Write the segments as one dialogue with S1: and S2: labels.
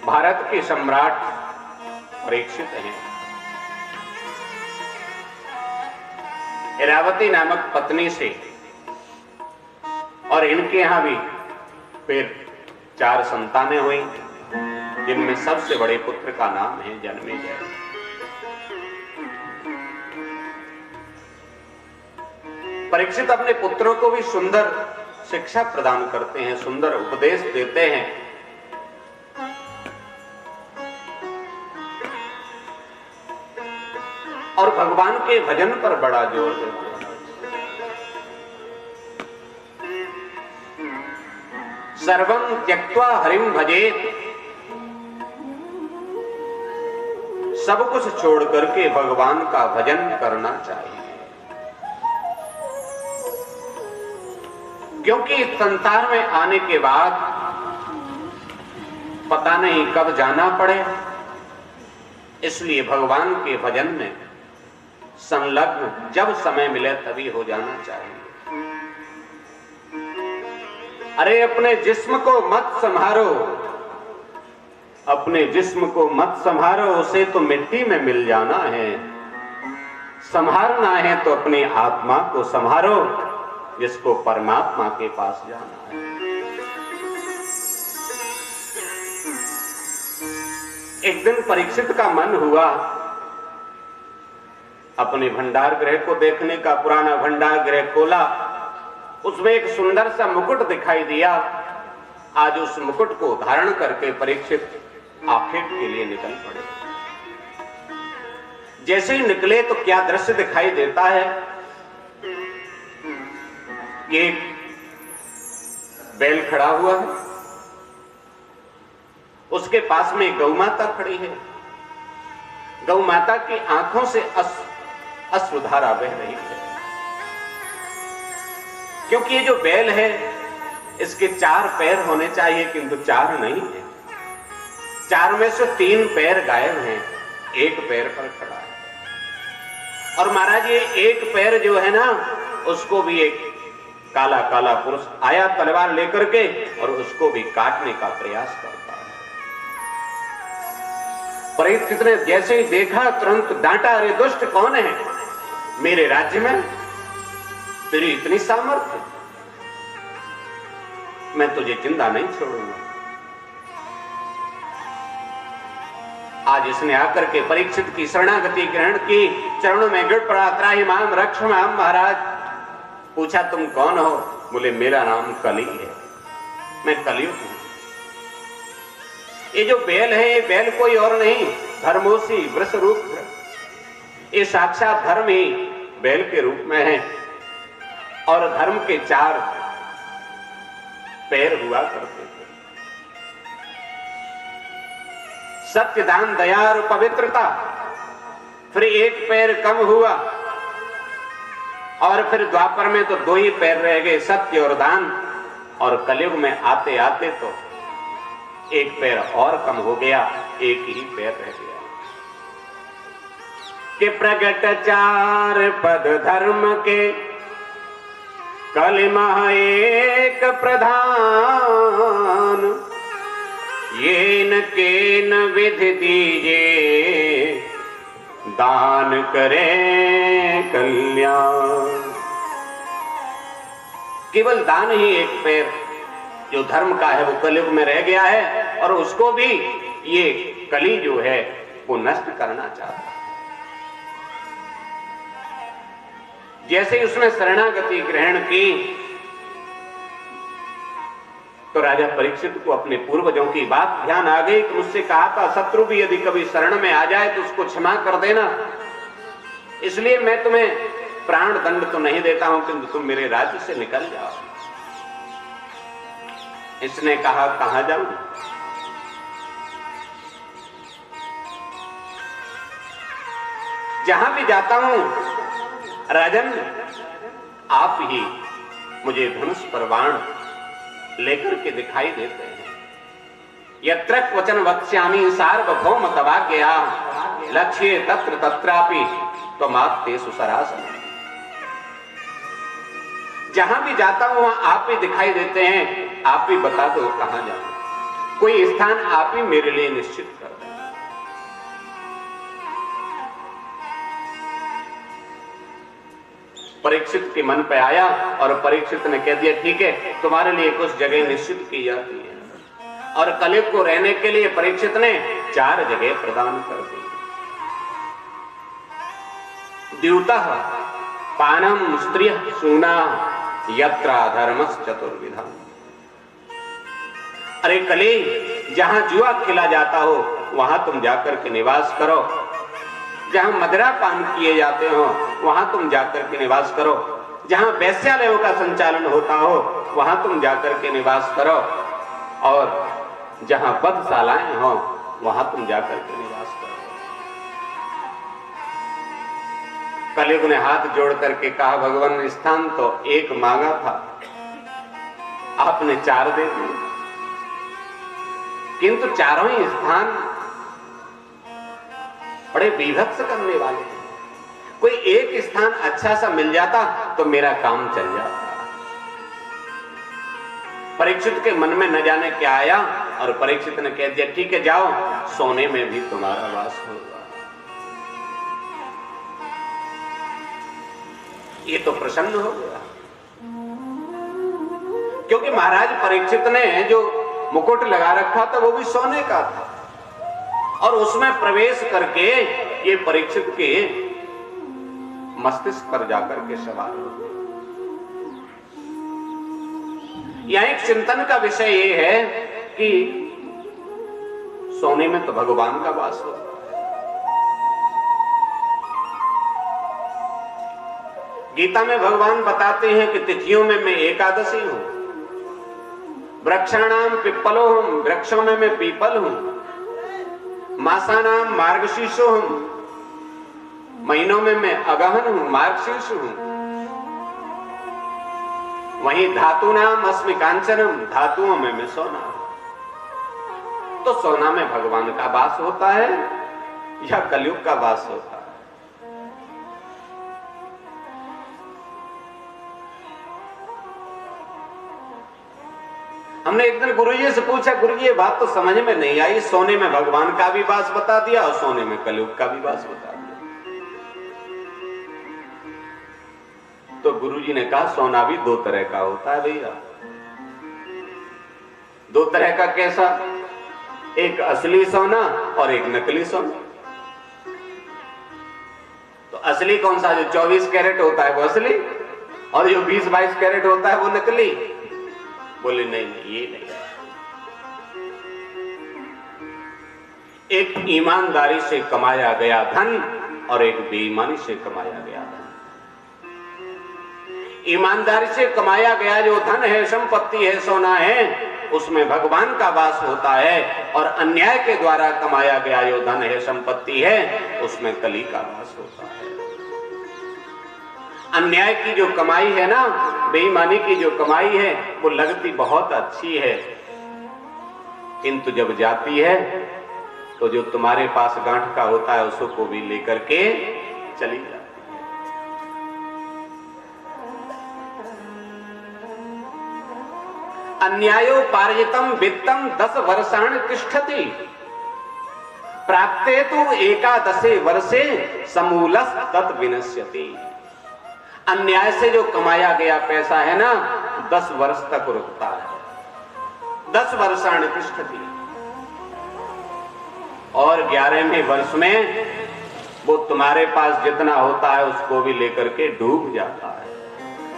S1: भारत के सम्राट परीक्षित हैं। इरावती नामक पत्नी से और इनके यहां भी फिर 4 संतानें हुई, जिनमें सबसे बड़े पुत्र का नाम है जन्मेजय। परीक्षित अपने पुत्रों को भी सुंदर शिक्षा प्रदान करते हैं, सुंदर उपदेश देते हैं। और भगवान के भजन पर बड़ा जोर देते हैं। सर्वं त्यक्त्वा हरिं भजेत, सब कुछ छोड़ करके भगवान का भजन करना चाहिए, क्योंकि इस संसार में आने के बाद पता नहीं कब जाना पड़े, इसलिए भगवान के भजन में संलग्न जब समय मिले तभी हो जाना चाहिए। अरे अपने जिस्म को मत संभारो, अपने जिस्म को मत संभारो, उसे तो मिट्टी में मिल जाना है। संभालना है तो अपनी आत्मा को संभारो, जिसको परमात्मा के पास जाना है। एक दिन परीक्षित का मन हुआ अपने भंडार गृह को देखने का। पुराना भंडार गृह खोला, उसमें एक सुंदर सा मुकुट दिखाई दिया। आज उस मुकुट को धारण करके परीक्षित आखेट के लिए निकल पड़े। जैसे ही निकले तो क्या दृश्य दिखाई देता है कि एक बैल खड़ा हुआ है, उसके पास में गौ माता खड़ी है। गौ माता की आंखों से अश्रुधारा बह रही है, क्योंकि ये जो बैल है इसके 4 पैर होने चाहिए, किंतु 4 नहीं है। 4 में से 3 पैर गायब हैं, 1 पैर पर खड़ा है। और महाराज ये 1 पैर जो है ना, उसको भी एक काला काला पुरुष आया तलवार लेकर के और उसको भी काटने का प्रयास करता है। परीक्षित ने जैसे ही देखा तुरंत डांटा, अरे दुष्ट कौन है? मेरे राज्य में तेरी इतनी सामर्थ्य, मैं तुझे जिंदा नहीं छोड़ूंगा। आज इसने आकर के परीक्षित की शरणागति ग्रहण की, चरणों में गिर पड़ा, त्राहि माम रक्ष माम। महाराज पूछा तुम कौन हो? बोले मेरा नाम कली है, मैं कलियुग हूं। ये जो बैल है, ये बैल कोई और नहीं, धर्मोसी वृषरूप, ये साक्षात धर्म ही बैल के रूप में है। और धर्म के 4 पैर हुआ करते थे, सत्य दान दया और पवित्रता। फिर 1 पैर कम हुआ और फिर द्वापर में तो 2 ही पैर रह गए, सत्य और दान। और कलयुग में आते आते तो 1 पैर और कम हो गया, 1 ही पैर रह गया। कि प्रगट 4 पद धर्म के, कलिमा एक प्रधान। येन केन विधि दीजे, दान करे कल्याण। केवल दान ही 1 पैर जो धर्म का है वो कलयुग में रह गया है, और उसको भी ये कली जो है वो नष्ट करना चाहता है। जैसे ही उसने शरणागति ग्रहण की तो राजा परीक्षित को अपने पूर्वजों की बात ध्यान आ गई कि मुझसे कहा था शत्रु भी यदि कभी शरण में आ जाए तो उसको क्षमा कर देना, इसलिए मैं तुम्हें प्राण दंड तो नहीं देता हूं, किंतु तुम मेरे राज्य से निकल जाओ। इसने कहा कहां जाऊं? जहां भी जाता हूं राजन, आप ही मुझे धनुष पर बाण लेकर के दिखाई देते हैं। यत्र क्वचन वक्ष्यामि सार्वभौम तवाज्ञया, लक्ष्ये तत्र तत्रापि त्वमाप्तेषु सरासर। जहां भी जाता हूं वहां आप ही दिखाई देते हैं, आप ही बता दो कहां जाऊं। कोई स्थान आप ही मेरे लिए निश्चित कर दें। परीक्षित के मन पे आया और परीक्षित ने कह दिया ठीक है, तुम्हारे लिए कुछ जगह निश्चित की जाती है। और कलयुग को रहने के लिए परीक्षित ने 4 जगह प्रदान कर दी। द्यूतः पानम स्त्रिय सूना यत्रा धर्मस चतुर्विधा। अरे कली, जहां जुआ खेला जाता हो वहां तुम जाकर के निवास करो, जहां मदिरा पान किए जाते हो वहां तुम जाकर के निवास करो, जहां वैश्यालयों का संचालन होता हो वहां तुम जाकर के निवास करो, और जहां बधशालाएं हो वहां तुम जाकर के निवास करो। कलयुग ने हाथ जोड़ करके कहा, भगवान स्थान तो एक मांगा था, आपने 4 दे दिए, किंतु चारों ही स्थान बड़े विभत्स करने वाले हैं। कोई एक स्थान अच्छा सा मिल जाता तो मेरा काम चल जाता। परीक्षित के मन में न जाने क्या आया और परीक्षित ने कह दिया ठीक है, जाओ, सोने में भी तुम्हारा वास होगा। ये तो प्रसन्न हो गया, क्योंकि महाराज परीक्षित ने जो मुकुट लगा रखा था वो भी सोने का था, और उसमें प्रवेश करके ये परीक्षित के मस्तिष्क पर जाकर के सवार हो गए। यहां एक चिंतन का विषय ये है कि सोने में तो भगवान का वास होता है। गीता में भगवान बताते हैं कि तिथियों में मैं एकादशी हूं, वृक्षाणाम पिप्पलो हूं, वृक्षों में मैं पीपल हूं, मासानाम मार्गशीर्षो हूं, महीनों में मैं अगहन हूं, मार्गशीर्ष हूं। वहीं धातु नाम अस्मि कांचनम, धातुओं में मैं सोना हूं। तो सोना में भगवान का वास होता है या कलयुग का वास होता है? हमने एक दिन गुरुजी से पूछा, गुरुजी ये बात तो समझ में नहीं आई, सोने में भगवान का भी वास बता दिया और सोने में कलयुग का भी वास बता दिया। तो गुरुजी ने कहा सोना भी 2 तरह का होता है भैया। 2 तरह का कैसा? एक असली सोना और एक नकली सोना। तो असली कौन सा? जो 24 कैरेट होता है वो असली, और जो 20-22 कैरेट होता है वो नकली। बोले नहीं नहीं, ये नहीं। एक ईमानदारी से कमाया गया धन और एक बेईमानी से कमाया गया धन। ईमानदारी से कमाया गया जो धन है, संपत्ति है, सोना है, उसमें भगवान का वास होता है, और अन्याय के द्वारा कमाया गया जो धन है, संपत्ति है, उसमें कली का वास होता है। अन्याय की जो कमाई है ना, बेईमानी की जो कमाई है, वो लगती बहुत अच्छी है, किंतु जब जाती है तो जो तुम्हारे पास गांठ का होता है उसको भी लेकर के चली जाती है। अन्यायोपार्जितम वित्तम 10 वर्षाणि तिष्ठति, प्राप्ते तु 11 वर्षे समूलस तत् विनश्यति। अन्याय से जो कमाया गया पैसा है ना, 10 वर्ष तक रुकता है। 10 वर्षाणि तिष्ठति, और 11वें वर्ष में वो तुम्हारे पास जितना होता है उसको भी लेकर के डूब जाता है।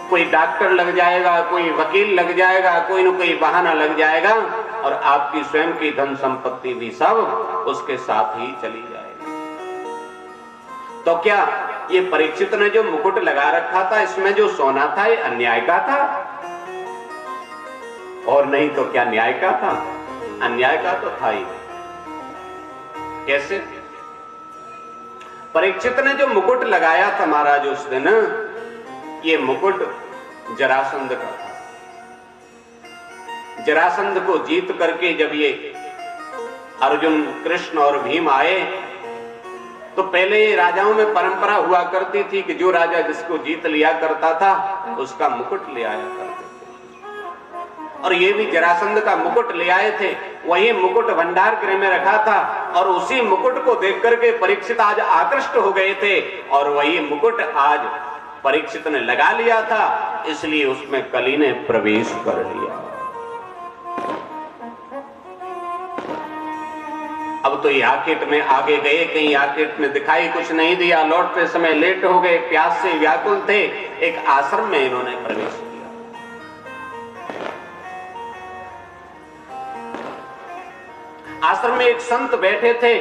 S1: कोई डॉक्टर लग जाएगा, कोई वकील लग जाएगा, कोई न कोई बहाना लग जाएगा, और आपकी स्वयं की धन संपत्ति भी सब उसके साथ ही चली जाएगी। तो क्या ये परीक्षित ने जो मुकुट लगा रखा था, इसमें जो सोना था, ये अन्याय का था? और नहीं तो क्या न्याय का था? अन्याय का तो था ही। कैसे? परीक्षित ने जो मुकुट लगाया था महाराज उस दिन, ये मुकुट जरासंध का था। जरासंध को जीत करके जब ये अर्जुन, कृष्ण और भीम आए, तो पहले ये राजाओं में परंपरा हुआ करती थी कि जो राजा जिसको जीत लिया करता था उसका मुकुट ले आया करते थे। और ये भी जरासंध का मुकुट ले आए थे। वही मुकुट भंडार गृह में रखा था और उसी मुकुट को देख करके परीक्षित आज आकृष्ट हो गए थे और वही मुकुट आज परीक्षित ने लगा लिया था, इसलिए उसमें कली ने प्रवेश कर लिया। अब तो याकेट में आगे गए, कहीं याकेट में दिखाई कुछ नहीं दिया, लौटते समय लेट हो गए, प्यास से व्याकुल थे। एक आश्रम में इन्होंने प्रवेश किया। आश्रम में एक संत बैठे थे।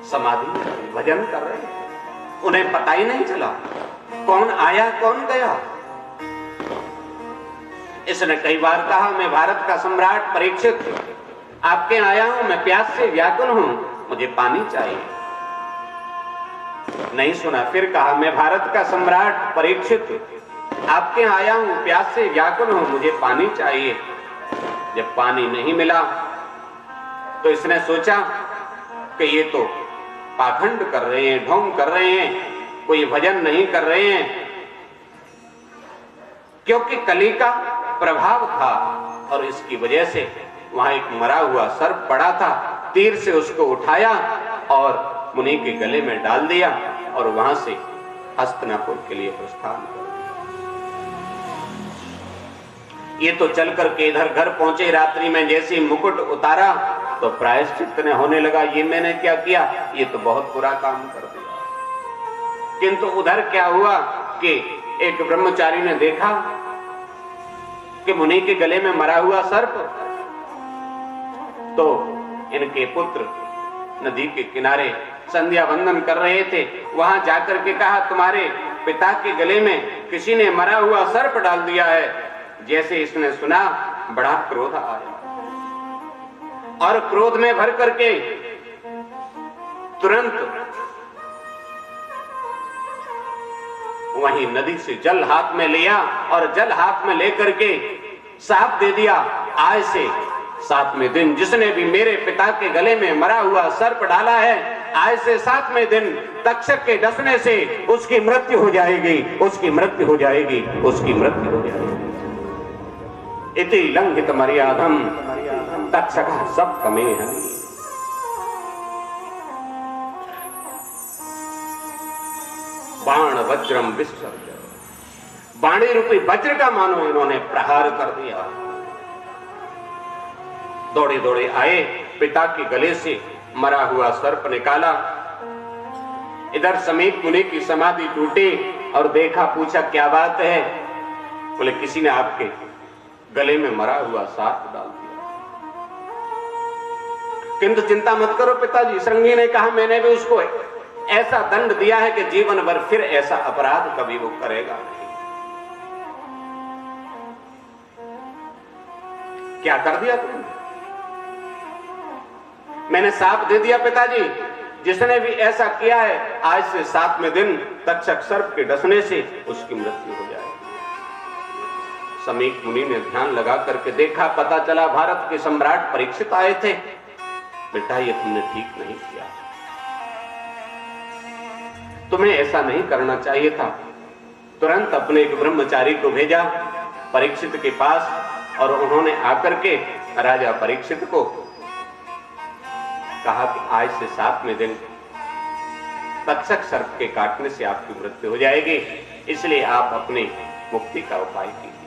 S1: समाधि भजन कर रहे हैं, उन्हें पता ही नहीं चला कौन आया कौन गया। इसने कई बार कहा, मैं भारत का सम्राट परीक्षित आपके आया हूं, मैं प्यास से व्याकुल हूं, मुझे पानी चाहिए। नहीं सुना। फिर कहा, मैं भारत का सम्राट परीक्षित आपके आया हूं, प्यास से व्याकुल हूं, मुझे पानी चाहिए। जब पानी नहीं मिला तो इसने सोचा कि ये तो पाखंड कर रहे हैं, ढोंग कर रहे हैं, कोई भजन नहीं कर रहे हैं। क्योंकि कली का प्रभाव था और इसकी वजह से वहां एक मरा हुआ सर्प पड़ा था। तीर से उसको उठाया और मुनि के गले में डाल दिया और वहां से हस्तिनापुर के लिए प्रस्थान कर। ये तो चल करके इधर घर पहुंचे। रात्रि में जैसे मुकुट उतारा तो प्रायश्चित ने होने लगा, ये मैंने क्या किया, ये तो बहुत बुरा काम कर दिया। किंतु उधर क्या हुआ कि एक ब्रह्मचारी ने देखा कि मुनि के गले में मरा हुआ सर्प, तो इनके पुत्र नदी के किनारे संध्या वंदन कर रहे थे। वहां जाकर के कहा, तुम्हारे पिता के गले में किसी ने मरा हुआ सर्प डाल दिया है। जैसे इसने सुना, बड़ा क्रोध आया और क्रोध में भर करके तुरंत वहीं नदी से जल हाथ में लिया और जल हाथ में लेकर के साफ दे दिया, आज से 7वें दिन जिसने भी मेरे पिता के गले में मरा हुआ सर्प डाला है, आज से 7वें दिन तक्षक के डसने से उसकी मृत्यु हो जाएगी, उसकी मृत्यु हो जाएगी, उसकी मृत्यु हो जाएगी। इति लंघित मर्यादम तक्षक सप्तमेह। बाण वज्रम विसर्ज, बाणी रूपी वज्र का मानो इन्होंने प्रहार कर दिया। दौड़े दौड़े आए, पिता के गले से मरा हुआ सर्प निकाला। इधर समीप मुनि की समाधि टूटी और देखा, पूछा क्या बात है। बोले किसी ने आपके गले में मरा हुआ सर्प डाल दिया। किंतु चिंता मत करो पिताजी, श्रृंगी ने कहा, मैंने भी उसको ऐसा दंड दिया है कि जीवन भर फिर ऐसा अपराध कभी वो करेगा नहीं। क्या कर दिया तुमने? मैंने साफ दे दिया पिताजी, जिसने भी ऐसा किया है, आज से 7वें दिन तक्षक सर्प के डसने से उसकी मृत्यु हो जाएगी। समीप मुनि ने ध्यान लगा करके देखा, पता चला भारत के सम्राट परीक्षित आए थे। बेटा ये तुमने ठीक नहीं किया, तुम्हें ऐसा नहीं करना चाहिए था। तुरंत अपने एक ब्रह्मचारी को भेजा परीक्षित के पास और उन्होंने आकर के राजा परीक्षित को कहा कि आज से 7वें दिन तक्षक सर्प के काटने से आपकी मृत्यु हो जाएगी, इसलिए आप अपनी मुक्ति का उपाय कीजिए।